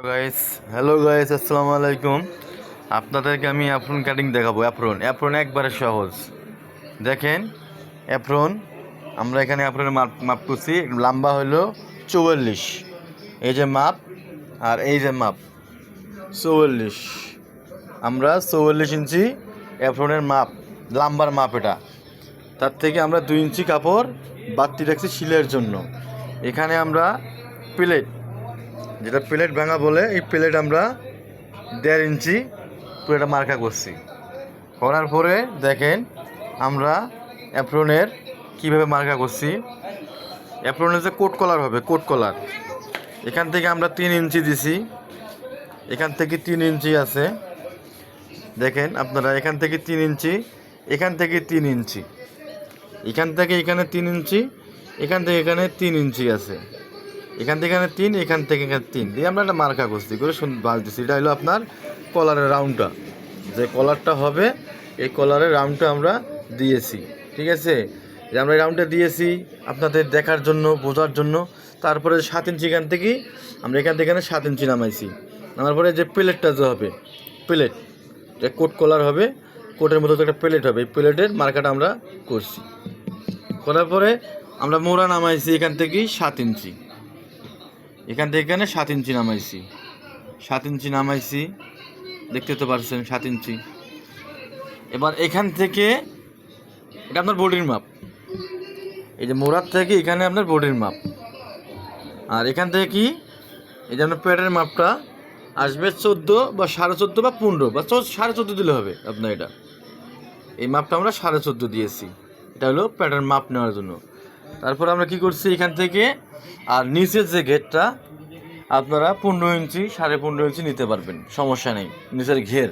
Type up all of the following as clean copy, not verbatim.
Guys hello guys আসসালামু আলাইকুম। আপনাদেরকে আমি অ্যাপ্রন কাটিং দেখাবো। অ্যাপ্রন একবারে সহজ। দেখেন অ্যাপ্রন, আমরা এখানে অ্যাপ্রনের মাপ করছি। লম্বা হলো 44, এই যে মাপ আর এই যে মাপ 44। আমরা 44 ইঞ্চি অ্যাপ্রনের মাপ, লাম্বার মাপ এটা। তার থেকে আমরা 2 ইঞ্চি কাপড় বাড়তি রাখছি সিলের জন্য। এখানে আমরা প্লেট, যেটা প্লেট ভাঙা বলে, এই প্লেট আমরা 1.5 ইঞ্চি পুরোটা মার্কা করছি। করার পরে দেখেন আমরা অ্যাপ্রনের কীভাবে মার্কা করছি। অ্যাপ্রনের যে কোট কলার হবে, কোট কলার এখান থেকে আমরা 3 ইঞ্চি দিছি, এখান থেকে 3 ইঞ্চি আছে। দেখেন আপনারা, এখান থেকে 3 ইঞ্চি, এখান থেকে 3 ইঞ্চি, এখান থেকে এখানে 3 ইঞ্চি, এখান থেকে এখানে 3 ইঞ্চি আছে, এখান থেকে এখানে 3, এখান থেকে এখানে 3 দিয়ে আমরা একটা মার্কা করছি করে বাজ দিচ্ছি। এটা হলো আপনার কলারের রাউন্ডটা, যে কলারটা হবে এই কলারের রাউন্ডটা আমরা দিয়েছি। ঠিক আছে, যে আমরা এই রাউন্ডটা দিয়েছি আপনাদের দেখার জন্য, বোঝার জন্য। তারপরে 7 ইঞ্চি এখান থেকে আমরা এখান থেকে এখানে 7 ইঞ্চি নামাইছি। নামার পরে যে প্লেটটা যে হবে, প্লেট যে কোট কলার হবে, কোটের মতো একটা প্লেট হবে, এই প্লেটের মার্কাটা আমরা করছি। করার পরে আমরা মোড়া নামাইছি এখান থেকে 7 ইঞ্চি, এখান থেকে এখানে 7 ইঞ্চি নামাইছি, 7 ইঞ্চি নামাইছি, দেখতে তো পারছেন 7 ইঞ্চি। এবার এখান থেকে এটা আপনার বডির মাপ, এই যে মোড়ার থেকে এখানে আপনার বডির মাপ। আর এখান থেকে কি, এই যে আপনার পেটের মাপটা আসবে 14 বা 14.5 বা 15 বা 14.5 দিলে হবে আপনার। এটা এই মাপটা আমরা 14.5 দিয়েছি, এটা হলো প্যাটার্ন মাপ নেওয়ার জন্য। তারপর আমরা কি করছি, এখান থেকে আর নিচের যে গেটটা আপনারা 15 ইঞ্চি 15.5 ইঞ্চি নিতে পারবেন, সমস্যা নেই। নিচের ঘের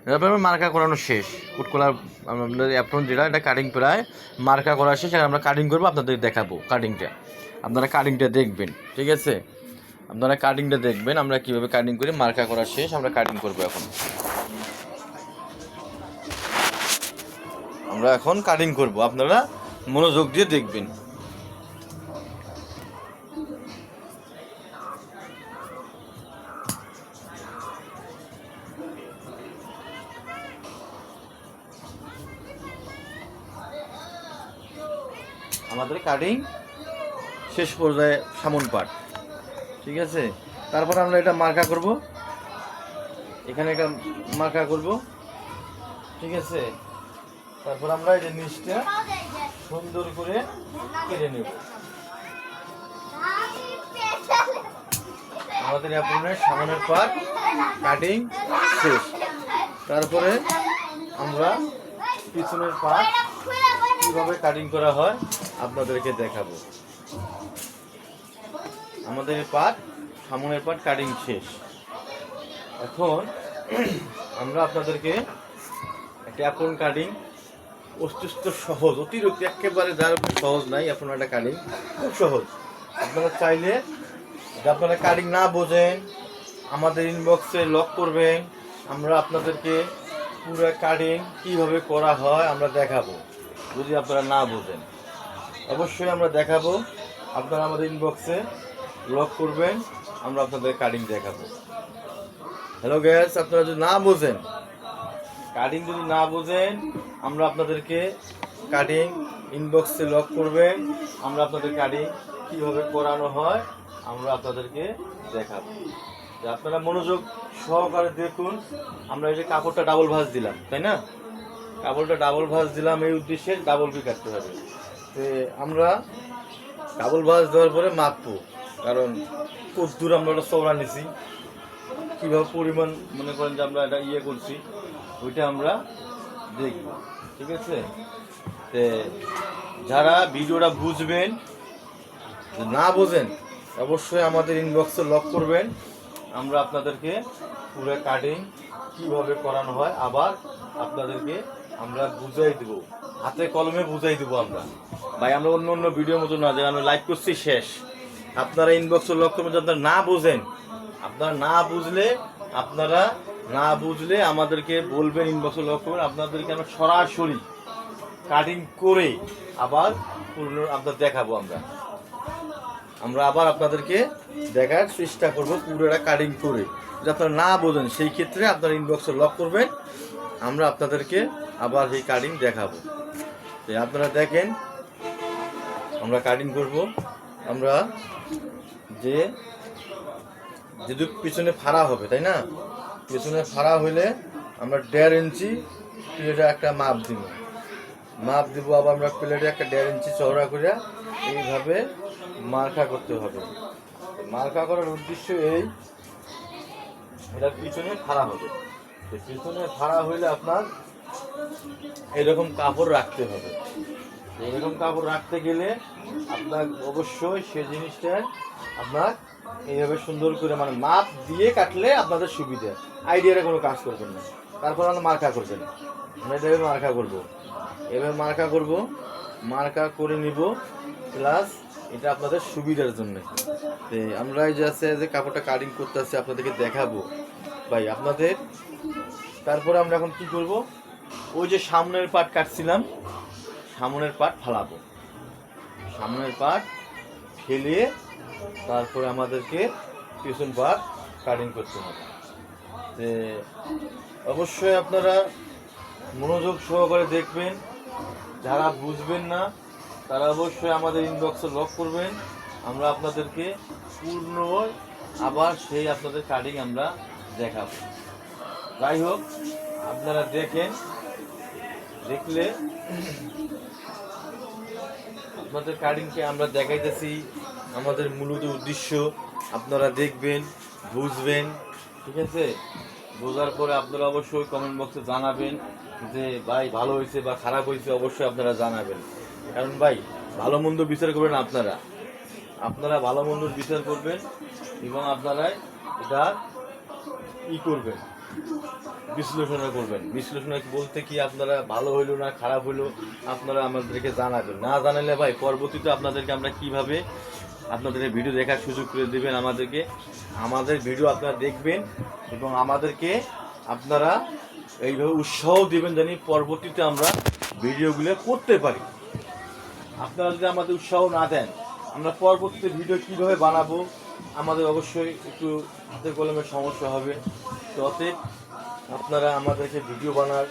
তারপর আমরা মার্কা করানো শেষ। কুটকলার আমাদের অ্যাপ্রন যেটা, এটা কাটিং প্রায় মার্কা করা শেষ। আর আমরা কাটিং করবো, আপনাদের দেখাবো কাটিংটা, আপনারা কাটিংটা দেখবেন। ঠিক আছে, আপনারা কাটিংটা দেখবেন আমরা কীভাবে কাটিং করি। মার্কা করা শেষ, আমরা কাটিং করবো এখন। আমরা এখন কাটিং করব, আপনারা মনোযোগ দিয়ে দেখবেন। আমাদের কাটিং শেষ পর্যায়ে সামন পাট। ঠিক আছে, তারপর আমরা এটা মার্কা করব, এখানে এটা মার্কা করব। ঠিক আছে, তারপর আমরা এই যে নিচটা সুন্দর করে কেটে নেব। আমাদের অ্যাপ্রনের সামনের পাট কাটিং শেষ। তারপরে আমরা পিছনের পাট কীভাবে কাটিং করা হয় আপনাদেরকে দেখাবো। আমাদের পাট, সামনের পাট কাটিং শেষ। এখন আমরা আপনাদেরকে একটা অ্যাপ্রন কাটিং অত্যন্ত সহজ, অতিরিক্ত একেবারে যার সহজ নাই, অ্যাপ্রন একটা কাটিং খুব সহজ। আপনারা চাইলে যে আপনারা কাটিং না বোঝেন, আমাদের ইনবক্সে লক করবেন, আমরা আপনাদেরকে পুরো কাটিং কীভাবে করা হয় আমরা দেখাবো। যদি আপনারা না বোঝেন অবশ্যই আমরা দেখাবো, আপনারা আমাদের ইনবক্সে লক করবেন, আমরা আপনাদের কাটিং দেখাবো। হ্যালো গাইস, আপনারা যদি না বোঝেন, কাটিং যদি না বোঝেন, আমরা আপনাদেরকে কাটিং ইনবক্সে লক করবেন, আমরা আপনাদের কাটিং কীভাবে করানো হয় আমরা আপনাদেরকে দেখাবো। আপনারা মনোযোগ সহকারে দেখুন। আমরা এই যে কাপড়টা ডাবল ভাঁজ দিলাম, তাই না? কাপড়টা ডাবল ভাঁজ দিলাম এই উদ্দেশ্যে, ডাবল পি কাটতে হবে। তো আমরা ডাবল ভাঁজ দেওয়ার পরে মাপবো, কারণ কত দূর আমরা ওটা চওড়া নিছি, কীভাবে পরিমাণ মনে করেন যে আমরা এটা ইয়ে করছি, ওইটা আমরা দেখব। ঠিক আছে, তো যারা ভিডিওটা বুঝবেন, না বোঝেন অবশ্যই আমাদের ইনবক্সে লক করবেন, আমরা আপনাদেরকে পুরো কাটিং কীভাবে করানো হয় আবার আপনাদেরকে আমরা বুঝাই দেব, হাতে কলমে বুঝাই দেবো আমরা। ভাই আমরা অন্য অন্য ভিডিওর মতো না, যে আমরা লাইভ করছি শেষ, আপনারা ইনবক্সে লক করবেন। যদি না বোঝেন, আপনারা না বুঝলে আমাদেরকে বলবেন, ইনবক্সে লক করবেন, আপনাদেরকে আমরা সরাসরি কাটিং করে আবার আপনার দেখাবো। আমরা আবার আপনাদেরকে দেখার চেষ্টা করব পুরোটা কাটিং করে। যদি আপনারা না বোঝেন সেই ক্ষেত্রে আপনারা ইনবক্সে লক করবেন, আমরা আপনাদেরকে আবার এই কাটিং দেখাবো। তো আপনারা দেখেন আমরা কাটিং করব। আমরা যেহেতু পিছনে ফাড়া হবে, তাই না? পিছনে ফাড়া হইলে আমরা 1.5 ইঞ্চি প্লেটে একটা মাপ দিব। আবার আমরা প্লেটে একটা 1.5 ইঞ্চি চওড়া করে এইভাবে মার্কা করতে হবে। মার্কা করার উদ্দেশ্য এটার পিছনে ফাড়া হবে। পিছনে ফাড়া হইলে আপনার এরকম কাপড় রাখতে হবে। এরকম কাপড় রাখতে গেলে আপনার অবশ্যই সেই জিনিসটা আপনার এইভাবে সুন্দর করে মানে মাপ দিয়ে কাটলে আপনাদের সুবিধা, আইডিয়ারে কোনো কাজ করবেন না। তারপর আমরা মার্কা করবেন, আমরা এভাবে মার্কা করবো, এভাবে মার্কা করব, মার্কা করে নিব, প্লাস এটা আপনাদের সুবিধার জন্য। তো আমরা এই যে কাপড়টা কাটিং করতে আসছি আপনাদেরকে দেখাবো ভাই আপনাদের। তারপরে আমরা এখন কি করব, ওই যে সামনের পার্ট কাটছিলাম, সামনের পার্ট ফালাবো। সামনের পার্ট ফেলিয়ে তারপরে আমাদেরকে পিছন পার্ট কাটিং করতে হবে। তো অবশ্যই আপনারা মনোযোগ সহকারে দেখবেন। যারা বুঝবেন না তারা অবশ্যই আমাদের ইনবক্সে লক করবেন, আমরা আপনাদেরকে পূর্ণ আবার সেই আপনাদের কাটিং আমরা দেখাবো। যাই হোক আপনারা দেখেন, দেখলে আপনাদের কাটিংকে আমরা দেখাইতেছি। আমাদের মূলত উদ্দেশ্য আপনারা দেখবেন, বুঝবেন, ঠিক আছে? বোঝার পরে আপনারা অবশ্যই কমেন্ট বক্সে জানাবেন যে ভাই ভালো হয়েছে বা খারাপ হয়েছে, অবশ্যই আপনারা জানাবেন। কারণ ভাই ভালো মন্দ বিচার করবেন আপনারা ভালো মন্দর বিচার করবেন এবং আপনারা এটা করবেন, বিশ্লেষণা করবেন। বিশ্লেষণা বলতে কি, আপনারা ভালো হইলো না খারাপ হইলো আপনারা আমাদেরকে জানাবেন। না জানালে ভাই পরবর্তীতে আপনাদেরকে আমরা কিভাবে আপনাদের ভিডিও দেখার সুযোগ করে দেবেন আমাদেরকে। আমাদের ভিডিও আপনারা দেখবেন এবং আমাদেরকে আপনারা এইভাবে উৎসাহ দিবেন জানি পরবর্তীতে আমরা ভিডিওগুলো করতে পারি। আপনারা যদি আমাদের উৎসাহ না দেন আমরা পরবর্তীতে ভিডিও কীভাবে বানাবো আমাদের অবশ্যই একটু হাতে কলমের সমস্যা হবে। তো অতএব আপনারা আমাদেরকে ভিডিও বানার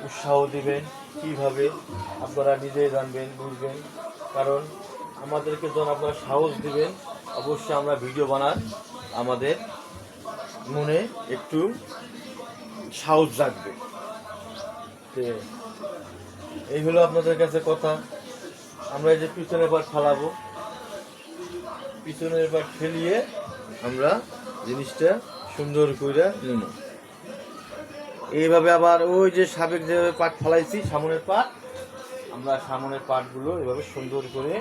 উৎসাহ দিবেন, কীভাবে আপনারা নিজেই জানবেন, বুঝবেন। কারণ আমাদেরকে যখন আপনারা সাহস দিবেন অবশ্যই আমরা ভিডিও বানার আমাদের মনে একটু সাহস জাগবে। তো এই হলো আপনাদের কাছে কথা। আমরা এই যে পিছনের পার্ট ফালাবো, পিছনের পার্ট ফেলিয়ে আমরা জিনিসটা সুন্দর করে নিব। এইভাবে আবার ওই যে সাবেক যেভাবে পার্ট ফালাইছি সামনের পার্ট, আমরা সামনের পার্টগুলো এভাবে সুন্দর করে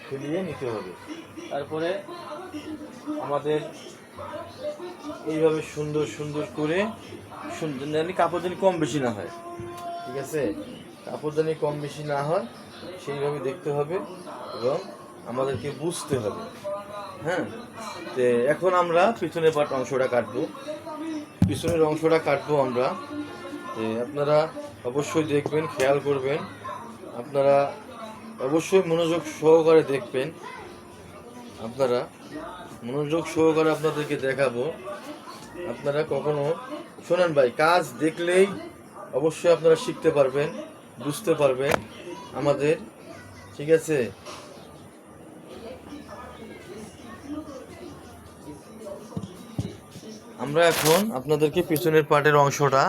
ফেলিয়ে নিতে হবে। তারপরে আমাদের এইভাবে সুন্দর সুন্দর করে জানি কাপড় জানি কম বেশি না হয়, ঠিক আছে? কাপড় জানি কম বেশি না হয় সেইভাবে দেখতে হবে এবং আমাদেরকে বুঝতে হবে। হ্যাঁ, তো এখন আমরা পিছনের পার্ট অংশটা কাটবো, পিছনের অংশটা কাটবো আমরা। আপনারা অবশ্যই দেখবেন, খেয়াল করবেন, আপনারা অবশ্যই মনোযোগ সহকারে দেখবেন। আপনারা মনোযোগ সহকারে আপনাদেরকে দেখাবো। আপনারা কখনো শোনেন ভাই, কাজ দেখলেই অবশ্যই আপনারা শিখতে পারবেন, বুঝতে পারবেন আমাদের, ঠিক আছে? আমরা এখন আপনাদেরকে পিছনের পার্টের অংশটা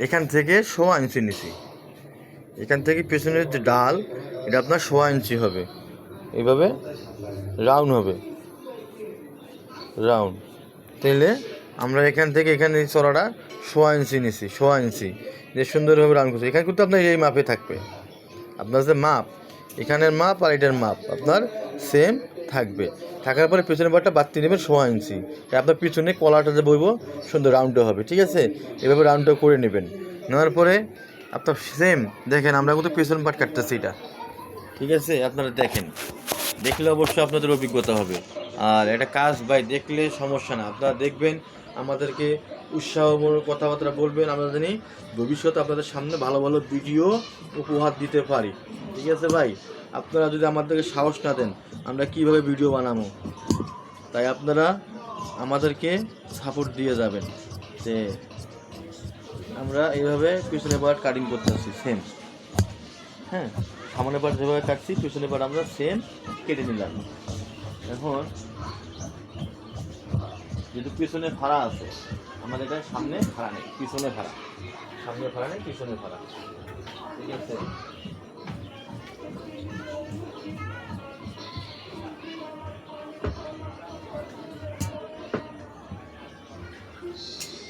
এখান থেকে 1.25 ইঞ্চি নিছি। এখান থেকে পিছনের যে ডাল এটা আপনার 1.25 ইঞ্চি হবে, এইভাবে রাউন্ড হবে, রাউন্ড। তাইলে আমরা এখান থেকে এখানে চড়াটা 1.25 ইঞ্চি নিছি, 1.25 ইঞ্চি যে সুন্দরভাবে রাউন্ড করছি। এখানে কিন্তু আপনার এই মাপে থাকবে, আপনার যে মাপ এখানের মাপ আর এটার মাপ আপনার সেম থাকবে। থাকার পরে পিছনের পার্টটা বাড়তি নেবেন 1.25 ইঞ্চি, আপনার পিছনে কলাটা যে বইব সুন্দর রাউন্ডটা হবে, ঠিক আছে? এভাবে রাউন্ডটা করে নেবেন। নেওয়ার পরে আপনার সেম দেখেন আমরা কিন্তু পিছন পার্ট কাটতেছি এটা, ঠিক আছে? আপনারা দেখেন, দেখলে অবশ্যই আপনাদের অভিজ্ঞতা হবে। আর এটা কাজ ভাই দেখলে সমস্যা না, আপনারা দেখবেন, আমাদেরকে উৎসাহমূলক কথাবার্তা বলবেন, আমরা জানি ভবিষ্যতে আপনাদের সামনে ভালো ভালো ভিডিও উপহার দিতে পারি, ঠিক আছে ভাই? আপনারা যদি আমাদেরকে সাহস না দেন আমরা কিভাবে ভিডিও বানাবো? তাই আপনারা আমাদেরকে সাপোর্ট দিয়ে যাবেন যে আমরা এইভাবে পিছনের পার্ট কাটিং করতেছি সেম। হ্যাঁ, সামনের পার্ট যেভাবে কাটছি পিছনের পার্ট আমরা সেম কেটে নিলাম। এখন যেহেতু পিছনে ফাড়া আছে, আমাদের এটা সামনে ফাড়া নেই, পিছনে ফাড়া, সামনে ফাড়া নেই, পিছনে ফাড়া। ঠিক আছে,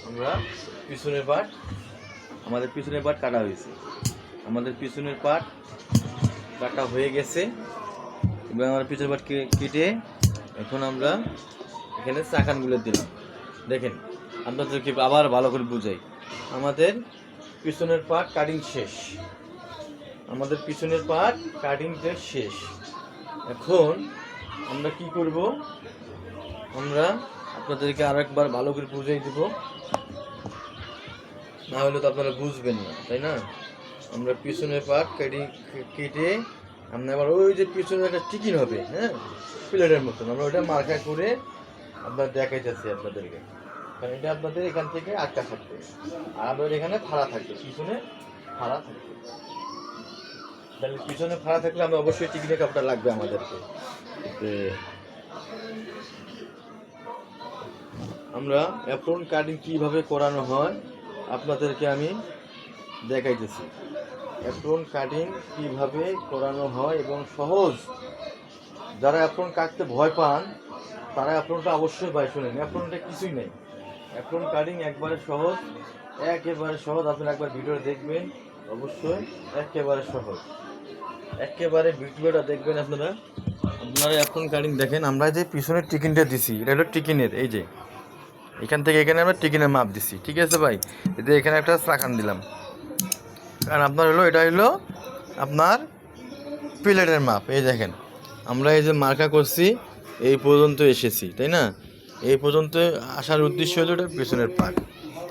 আমরা পিছনের পার্ট, আমাদের পিছনের পার্ট কাটা হয়েছে, আমাদের পিছনের পার্ট কাটা হয়ে গেছে এবং আমরা পিছনের পার্ট কেটে এখন আমরা এখানে চাকানগুলো দিলাম। দেখেন আপনাদেরকে আবার ভালো করে বুঝাই, আমাদের পিছনের পার্ট কাটিং শেষ, আমাদের পিছনের পার্ট কাটিংটা শেষ। এখন আমরা কি করব, আমরা আপনাদেরকে আরো একবার ভালো করে বুঝাই দেব, না হলে তো আপনারা বুঝবেন না, তাই না? আমরা পিছনের পার্ট কেটে আমরা আবার ওই যে পিছনে একটা টিকিন হবে, হ্যাঁ, প্লেটের মতন, আমরা ওইটা মার্কা করে আপনার দেখাইতেছি আপনাদেরকে, কারণ এটা আপনাদের এখান থেকে আটকা থাকবে আর আমাদের এখানে ফাড়া থাকবে, পিছনে ফাড়া থাকবে। তাহলে পিছনে ফাড়া থাকলে আমরা অবশ্যই টিকিনের কাপড়টা লাগবে আমাদেরকে। আমরা অ্যাপ্রন কাটিং কিভাবে করানো হয় আপনাদেরকে আমি দেখাইতেছি। অ্যাপ্রন কাটিং কিভাবে করানো হয় এবং সহজ, যারা অ্যাপ্রন কাটতে ভয় পান তারা অ্যাপ্রনটা অবশ্যই ভাই শুনেন, অ্যাপ্রনটা কিছুই নেই, অ্যাপ্রন কাটিং একবারে সহজ, একেবারে সহজ। আপনারা একবার ভিডিওটা দেখবেন অবশ্যই, একেবারে সহজ, একেবারে ভিডিওটা দেখবেন আপনারা। আপনারা অ্যাপ্রন কাটিং দেখেন, আমরা যে পিছনের টিকিনটা দিছি এটা হলো টিকিনের, এই যে এখান থেকে এখানে আমরা টিকিনের মাপ দিছি, ঠিক আছে ভাই? এতে এখানে একটা চাকান দিলাম, কারণ আপনার হলো এটা হলো আপনার প্লেটের মাপ। এই দেখেন আমরা এই যে মার্কা করছি এই পর্যন্ত এসেছি, তাই না? এই পর্যন্ত আসার উদ্দেশ্য হলো এটা পিছনের পার্ট,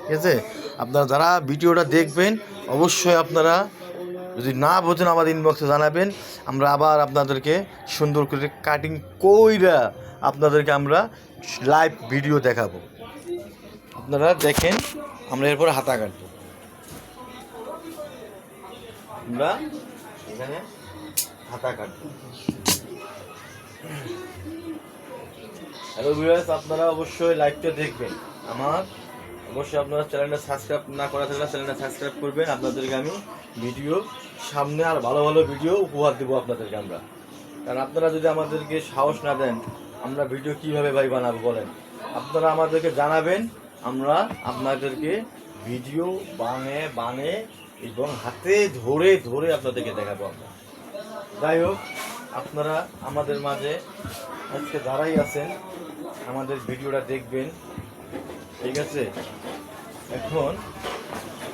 ঠিক আছে? আপনারা যারা ভিডিওটা দেখবেন অবশ্যই আপনারা যদি না বোঝেন আমাদের ইনবক্সে জানাবেন, আমরা আবার আপনাদেরকে সুন্দর করে কাটিং কইরা আপনাদেরকে আমরা লাইভ ভিডিও দেখাবো। আপনারা দেখেন, আমরা এরপর হাতা কাটবো, আমরা এখানে হাতা কাটবো। হ্যালো ভিউয়ার্স, আপনারা অবশ্যই লাইভটা দেখবেন, আমার অবশ্যই আপনারা চ্যানেলটা সাবস্ক্রাইব না করা থাকলে চ্যানেলটা সাবস্ক্রাইব করবেন। আপনাদেরকে আমি ভিডিও সামনে আর ভালো ভালো ভিডিও উপহার দেবো আপনাদেরকে আমরা, কারণ আপনারা যদি আমাদেরকে সাহস না দেন আমরা ভিডিও কিভাবে ভাই বানাবো বলেন? আপনারা আমাদেরকে জানাবেন, আমরা আপনাদেরকে ভিডিও বানে এবং হাতে ধরে ধরে আপনাদেরকে দেখাবো আমরা। যাই হোক, আপনারা আমাদের মাঝে আজকে যারাই আছেন আমাদের ভিডিওটা দেখবেন, ঠিক আছে? এখন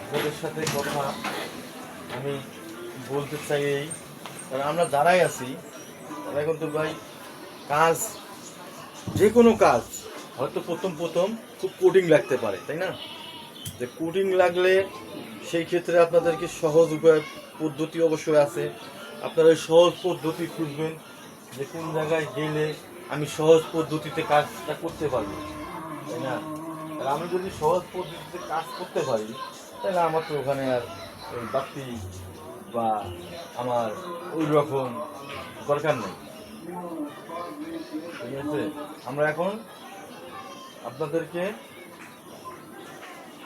আপনাদের সাথে কথা আমি বলতে চাই এই, কারণ আমরা যারাই আছি তারা কিন্তু ভাই কাজ, যে কোনো কাজ হয়তো প্রথম খুব কোডিং লাগতে পারে, তাই না? যে কোডিং লাগলে সেই ক্ষেত্রে আপনাদেরকে সহজ উপায় পদ্ধতি অবশ্যই আছে, আপনারা ওই সহজ পদ্ধতি খুঁজবেন যে কোন জায়গায় গেলে আমি সহজ পদ্ধতিতে কাজটা করতে পারবো, তাই না? আর আমি যদি সহজ পদ্ধতিতে কাজ করতে পারি তাহলে আমার তো ওখানে আর ওই বাড়তি বা আমার ওই রকম দরকার নেই, ঠিক আছে? আমরা এখন আপনাদেরকে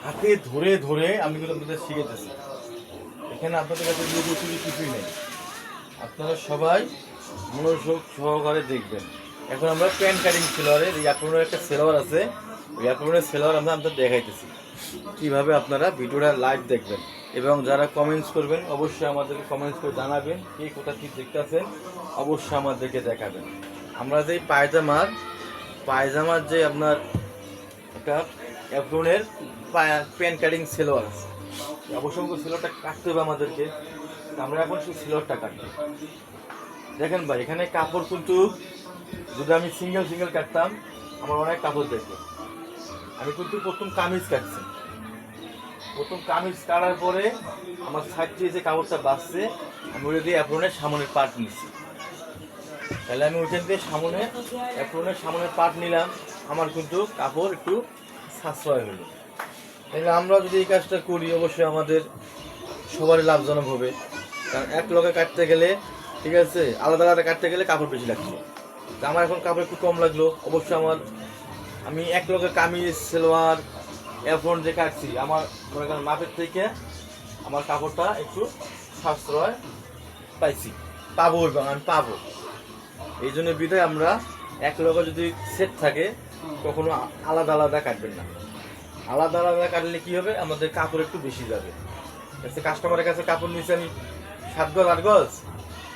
হাতে ধরে ধরে আমি কিন্তু আপনাদের শিখেতেছি, এখানে আপনাদের কাছে কিছুই নেই, আপনারা সবাই মনোযোগ সহকারে দেখবেন। এখন আমরা প্যান্ট কাটিং সেলোয়ারের এই অ্যাপ্রনের একটা সেলোয়ার আছে, ওই অ্যাপ্রনের সেলোয়ার আমরা আপনাদের দেখাইতেছি কীভাবে আপনারা ভিডিওটা লাইভ দেখবেন। এবং যারা কমেন্টস করবেন অবশ্যই আমাদেরকে কমেন্টস করে জানাবেন কে কোথা কী দেখতেছেন, অবশ্যই আমাদেরকে দেখাবেন। আমরা যে পায়জামার যে আপনার একটা অ্যাপ্রনের প্যান্ট কাটিং সেলোয়ার আছে, অবশ্যই সেলোয়ারটা কাটতে হবে আমাদেরকে, আমরা এখন সেই সেলোয়ারটা কাটবো। দেখেন ভাই, এখানে কাপড় কিন্তু যদি আমি সিঙ্গেল কাটতাম আমার অনেক কাপড় দেখবে। আমি কিন্তু প্রথম কামিজ কাটছি, প্রথম কামিজ কাটার পরে আমার সাইড দিয়ে যে কাপড়টা বাঁচছে আমি ওটা দিয়ে অ্যাপ্রনের সামনের পার্ট নিচ্ছি, তাহলে আমি ওইখান থেকে সামনে অ্যাপ্রনের সামনের পার্ট নিলাম, আমার কিন্তু কাপড় একটু সাশ্রয় হলো। তাহলে আমরা যদি এই কাজটা করি অবশ্যই আমাদের সবারই লাভজনক হবে। কারণ এক লগে কাটতে গেলে, ঠিক আছে, আলাদা আলাদা কাটতে গেলে কাপড় বেশি লাগছে। তা আমার এখন কাপড় একটু কম লাগলো, অবশ্যই আমি এক লগে কামিজ সালোয়ার অ্যাপ্রন যে কাটছি, আমার মনে করেন মাপের থেকে আমার কাপড়টা একটু সাশ্রয় পাবো এবং আমি পাবো। এই জন্য বিধায় আমরা এক লগে যদি সেট থাকে কখনো আলাদা আলাদা কাটবেন না। আলাদা আলাদা কাটলে কি হবে, আমাদের কাপড় একটু বেশি যাবে। কাস্টমারের কাছে কাপড় নিচ্ছে আমি 7 গজ 8 গজ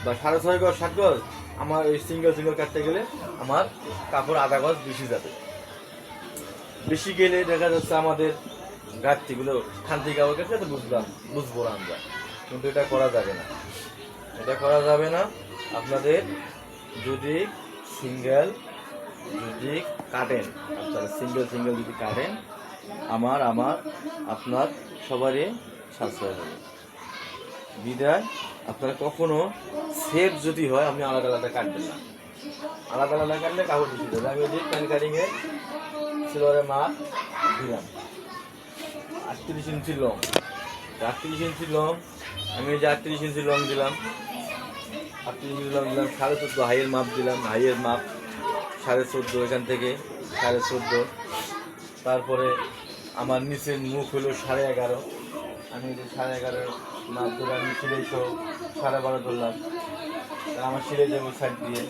বা 6.5 গজ 7 গজ, আমার ওই সিঙ্গেল কাটতে গেলে আমার কাপড় আধা গজ বেশি যাবে। বেশি গেলে দেখা যাচ্ছে আমাদের ঘাটতিগুলো খান্তি কাপড় কাছে বুঝবো না আমরা, কিন্তু এটা করা যাবে না, এটা করা যাবে না। আপনাদের যদি সিঙ্গেল কাটেন, আপনারা সিঙ্গেল যদি কাটেন, আপনার সবারই সাশ্রয় হবে। বিদায় আপনারা কখনো সেট যদি হয় আপনি আলাদা আলাদা কাটবেন না। আলাদা আলাদা কাটলে কাপড় বেশি দেবে। আমি ওই প্যান কাটিংয়ে সিলোয়ারের মাপ দিলাম 38 ইঞ্চি লং, 38 ইঞ্চি লং, আমি এই যে 38 ইঞ্চি লং দিলাম, 38 ইঞ্চি লং দিলাম, 14.5 হাইয়ের মাপ দিলাম, হাইয়ের মাপ 14.5, এখান থেকে 14.5। তারপরে আমার নিচের মুখ হলো 11.5, আমি যে 11.5 মাপ ধরলাম, আমি সিলাই সহ 12.5 ধরলাম, আমার সিলাই যাবো সাইড দিয়ে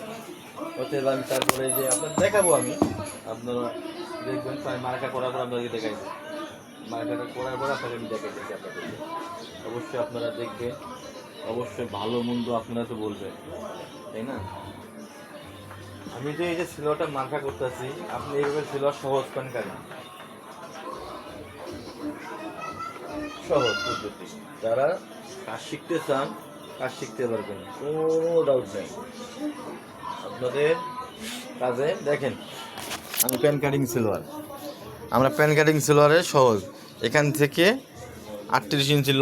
ওতে। আমি তারপরে যে আপনার দেখাবো, আপনারা দেখবেন, আমি মার্কা করার পর আপনাদেরকে দেখাই, মার্কাটা করার পর আপনাকে আমি দেখাইতেছি আপনাদেরকে। অবশ্যই আপনারা দেখবেন, অবশ্যই ভালো মন্দ আপনারা তো বলবেন, তাই না? আমি যে এই যে সিলোয়ারটা মার্কা করতেছি, আপনি এইভাবে সিলোয়ার সহজ প্যান কাটেন, সহজ পদ্ধতি। যারা কাজ শিখতে চান কাজ শিখতে পারবেন, কোনো ডাউট নেই আপনাদের কাজে। দেখেন আমি প্যান কাটিং সিলোয়ার, আমরা প্যান কাটিং সিলোয়ারে সহজ। এখান থেকে 38 ইঞ্চি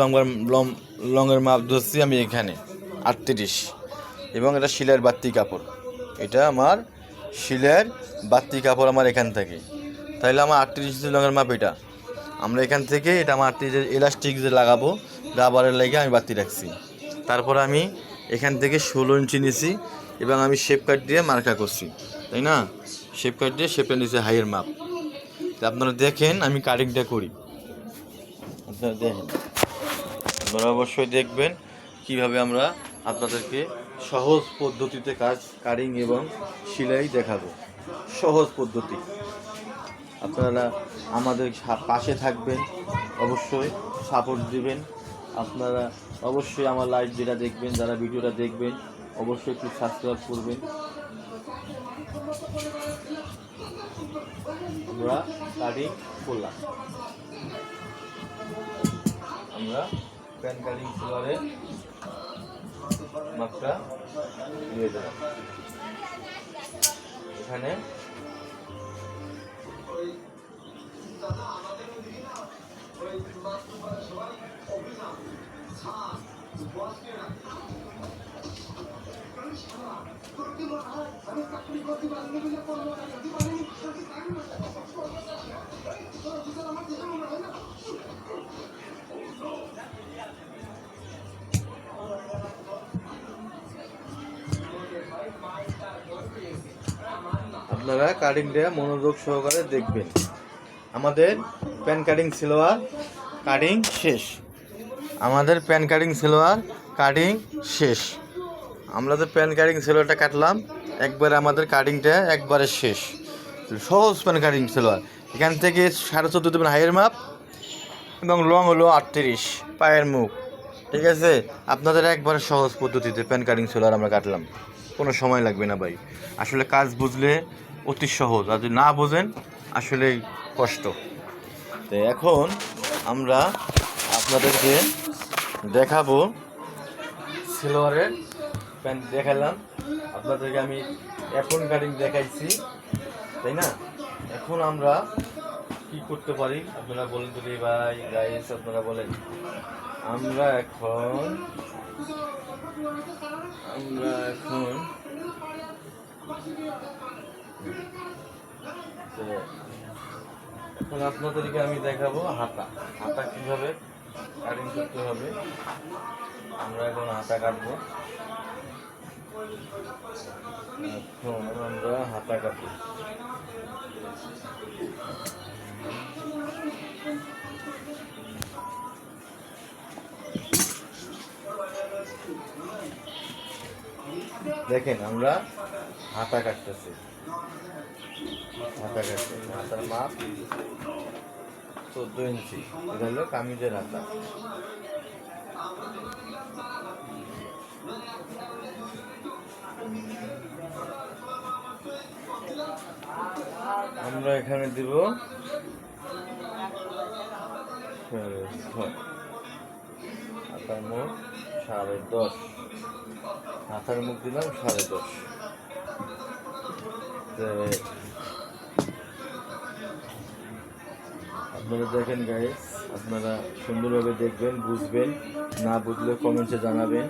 লংয়ের মাপ ধরছি আমি এখানে 38, এবং এটা শিলের বাত্তি কাপড়, এটা আমার শিলের বাত্তি কাপড় আমার এখান থেকে। তাইলে আমার 38 ইঞ্চি লংয়ের মাপ এটা, আমরা এখান থেকে এটা আমার 38 এলাস্টিক যে লাগাবো রাবারের লেগে আমি বাতি রাখছি। তারপর আমি এখান থেকে 16 ইঞ্চি নিছি এবং আমি শেপ কাট দিয়ে মার্কা করছি, তাই না? শেপ কাট দিয়ে শেপটা নিচে হাইয়ের মাপ। আপনারা দেখেন আমি কাটিংটা করি, আপনারা দেখেন, আপনারা অবশ্যই দেখবেন কিভাবে আমরা আপনাদেরকে সহজ পদ্ধতিতে কাটিং এবং সেলাই দেখাবো। সহজ পদ্ধতি, আপনারা আমাদের পাশে থাকবেন, অবশ্যই সাপোর্ট দিবেন। আপনারা অবশ্যই আমার লাইভ যেটা দেখবেন, যারা ভিডিওটা দেখবেন, অবশ্যই একটু সাবস্ক্রাইব করবেন। আমরা কাটিং করলাম, আমরা প্যান কাটিং সিলোয়ারের মাপটা দিয়ে দিলাম এখানে। আপনারা কাটিংটা মনোযোগ সহকারে দেখবেন। আমাদের প্যান কাটিং সিলোয়ার কাটিং শেষ, আমাদের প্যান কাটিং সিলোয়ার কাটিং শেষ। আমরা তো প্যান কাটিং সিলোয়ারটা কাটলাম একবারে, আমাদের কাটিংটা একবারে শেষ। সহজ প্যান কাটিং সিলোয়ার, এখান থেকে 14.5 দেবেন হাইয়ের মাপ এবং লং হলো 38 পায়ের মুখ, ঠিক আছে? আপনাদের একবারে সহজ পদ্ধতিতে প্যান কাটিং সিলোয়ার আমরা কাটলাম, কোনো সময় লাগবে না ভাই। আসলে কাজ বুঝলে অতি সহজ, আর যদি না বোঝেন আসলে কষ্ট। তো এখন আমরা আপনাদেরকে দেখাবো সিলোয়ারের প্যান্ট দেখালাম, আপনাদেরকে আমি এখন কাটিং দেখাইছি, তাই না? এখন আমরা কি করতে পারি আপনারা বলেন তো ভাই গাইস, আপনারা বলেন। আমরা এখন তো এখন আপনাদেরকে আমি দেখাবো হাতা হাতা কিভাবে কাটিং করতে হবে। আমরা এখন হাতা কাটবো। এখন আমরা হাতা কাটবো। দেখেন আমরা হাতা কাটতেছি, হাতার মাপ 14 ইঞ্চি। এটা হলো কামিজের হাতা। আমরা এখানে দিব 6.5, হাতার মুখ 10.5, হাতার মুখ দিলাম 10.5। আপনারা দেখেন গাইস, আপনারা সুন্দরভাবে দেখবেন, বুঝবেন, না বুঝলে কমেন্টে জানাবেন।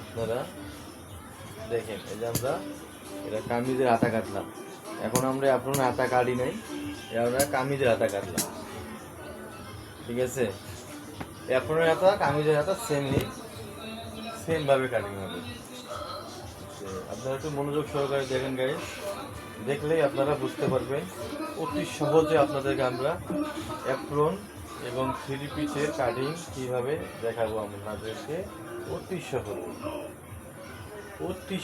আপনারা দেখেন, এই যে আমরা এটা কামিজের হাতা কাটলাম। এখন আমরা আপনার হাতা কাটি নাই, আমরা কামিজের হাতা কাটলাম। ঠিক আছে, আপনার হাতা কামিজের হাতা সেম ভাবে কাটিং হবে। আপনারা একটু মনোযোগ সহকারে দেখেন গাইস, দেখলেই আপনারা বুঝতে পারবেন। অতি সহজে আপনাদেরকে আমরা অ্যাপ্রন এবং 3 পিসের কাটিং কিভাবে দেখাবো আপনাদেরকে। অতি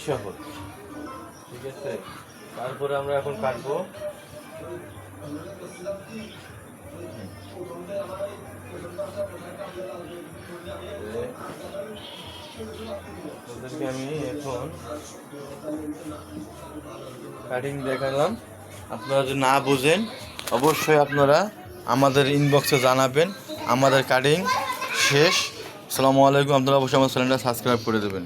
সহজ। ঠিক আছে, তারপরে আমরা এখন কাটবো। ওদেরকে আমি এখন কাটিং দেখালাম। আপনারা যদি না বুঝেন অবশ্যই আপনারা আমাদের ইনবক্সে জানাবেন। আমাদের কাটিং শেষ। আসসালামু আলাইকুম। আপনারা অবশ্যই আমার চ্যানেলটা সাবস্ক্রাইব করে দেবেন।